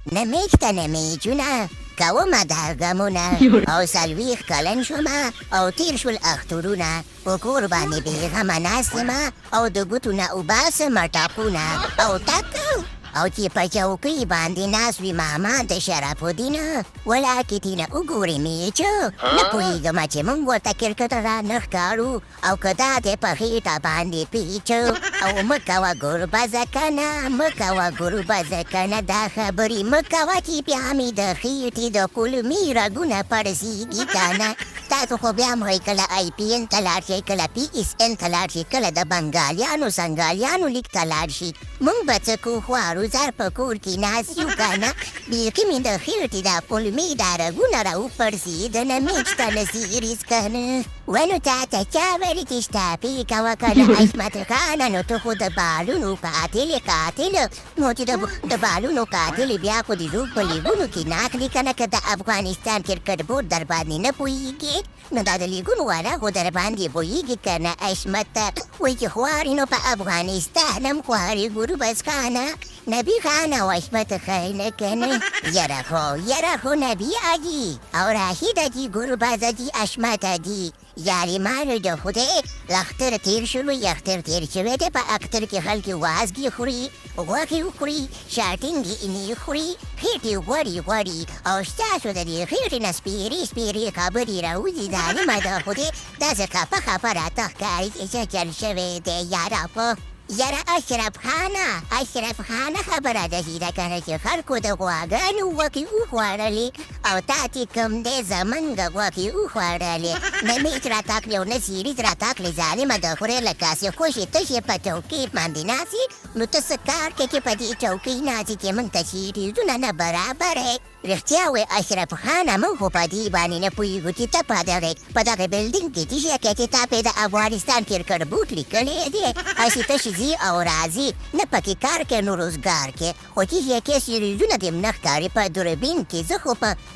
نه میشته نه میجونه کومه د غمونه او څلوېښت کلن شومه او تیر شول اخترونه په کور باندې بېغمه ناست یمه او د ګوتو نه اوباسمه ټاپونه او ټکو او چې په چوکۍ باندې ناست وي ماما د شرف الدین ولاکتې نه وګورې میچو نه پوهېږم چې موږ ورته کرکټ را نه ښکارو او که دا د په خېټه باندې پیچو او مه کوه ګوربزه کنه مه کوه ګوربزه کنه دا خبرې مه کوه چې بیا مې د خېټې د کولمې رګونه پړسېږي کنه تاسو خو بیا هم وایي کله آی پي این ته لاړ شئ کله پي اس این ته لاړ شئ کله د بنګالیانو سنګالیانو لیک ته لاړ شي موږ به څه کوو خوارو زر په کور کې ناست یو که نه بیخي مې د خېټې دا کولمې دا رګونه را وپړسېدنه مې شته نه سیریز که نه ونو تا ته چا ویلي چې شتاپې کوه که نه عصمت خانه نو ته خو د بالونو قاتل نو چې د بالونو قاتل بیا خو د زوږ په لیګونو کې نه اخلي که نه که د افغانستان کرکټ بورډ در باندې نه پوهېږي نو دا د لیګونو والا خو در باندې پوهېږي که نه عصمت وایي چې خوارې نو په افغانستان هم خوارې ګوربز خانه نبی خانه و عصمت خانه که نه یره خو نبی اجی او راشد اجی ګوربز اجی عصمت اجی یارې مالو د خدای اختر تېر شولو اختر تېر شوی دی په اختر کې خلک وازګې خوري غوښې وخوري شاتینګې اینې خوري خېټې غوړي او ستاسو د دې خېټې نه سپېرې خبرې راوځي ظالمه د خدای داسې خفه راته ښکاري چې څه چل شوی دی یاره اشرف خانه خبره ده چې ده که نه چې خلکو د غواګانو غوښې وخوړلې او تا چې کوم دی زمونږ غوښې وخوړلې نه میچ راته کړې او نه سیریز راته کړې ظالمه د خورې له کاسې خوشې تشې په چوکۍ باندې ناستې نو ته څه کار کې چې په دې چوکۍ ناستې چې موږ ته سیریزونه نه برابرې رښتیا وایي اشرف خانه موږ خو په دې باندې نه پوهېږو چې ته په دغه بلډینګ کې تشې کې چې تا پې د افغانستان کرکټ بوټ لیکلی دی هسې تشې ځي او راځي نه پکې کار کوي نو روزګار کوي خو تشې کې سیریزونه دې نه ښکاري په دوربین کې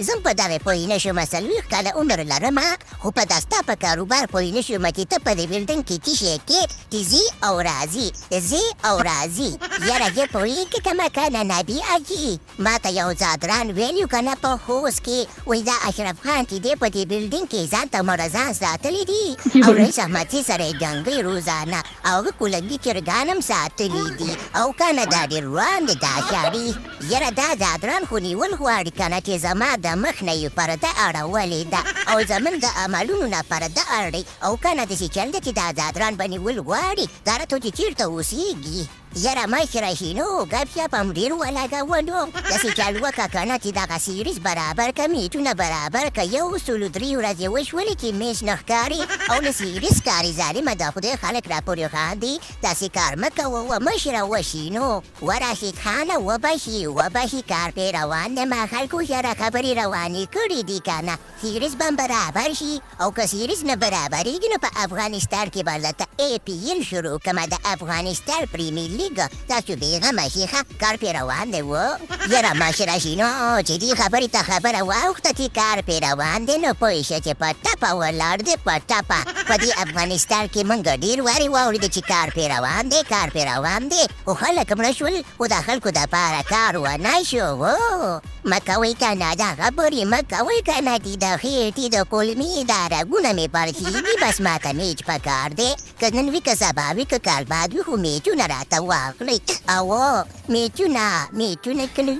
زه په دغې پوهې نه شومه 40 کاله عمر لرمه خو په دا ستا په کاروبار پوهې نه شومه چې ته په دې بلډینګ کې تشې کې چې ځي او راځي یاره زه پوهېږې که مه کنه نبي اجي ما ته یو ځادران ویلي که نه په خوست کې وایي دا اشرف خان چې دی په دې بلډینګ کې ځان ته مرزان ساتلی دي او رئیس احمدزي سره یې جنګوي روزانه او هغه کولنګي چرګان هم ساتلی دي او که نه دا ډېر روان دی دا شاړي یاره دا ځادران خو نیول غواړي که نه چې زما د مخ نه یې پرده اړولې ده او زموږ د عملونو نه پرده اړوي او که نه داسې چل دی چې دا ځادران به نیول غواړي دا راته چې چېرته اوسېږي یاره مشره شي نو ګپ شپ هم ډېر ولګوه نو داسې چل وکړه که نه چې دغه سیریز برابر که میټونه برابر که 103 ورځې وشولې چې میچ نه ښکاري او نه سیریز ښکاري ظالمه د خدای خلک راپورې خاندي داسې کار مه کوه و مشره وشي نو وراشد خانه وبشي کار پې روان دی ما خلکو سره خبرې روانې کړي دي که نه سیریز به برابر شي او که سیریز نه برابرېږي نو په افغانستان کې به درته ای پي ایل شروع کړمه د افغانستان پریمیر لیګ تاسو بېغمه شي ښه کار پې روان دی و یاره مشره شي نو چې دې خبرې ته خبره واوښته چې کار پې روان دی نو پوه شه چې په ټپه ولاړ دی په ټپه په دې افغانستان کې موږ ډېر وارې واورېدو چې کار پې روان دی خو خلک مړه شول خو د خلکو دپاره کار ونه شو مه کوئ که نه دا خبرې مه کوئ که نه چې د خېټې د کولمې دا رګونه مې پړسېږي بس ماته میچ په کار دی که نن وي که سبا وي که کال بعد وي خو میچونه راته واخلئ او میچونه کلو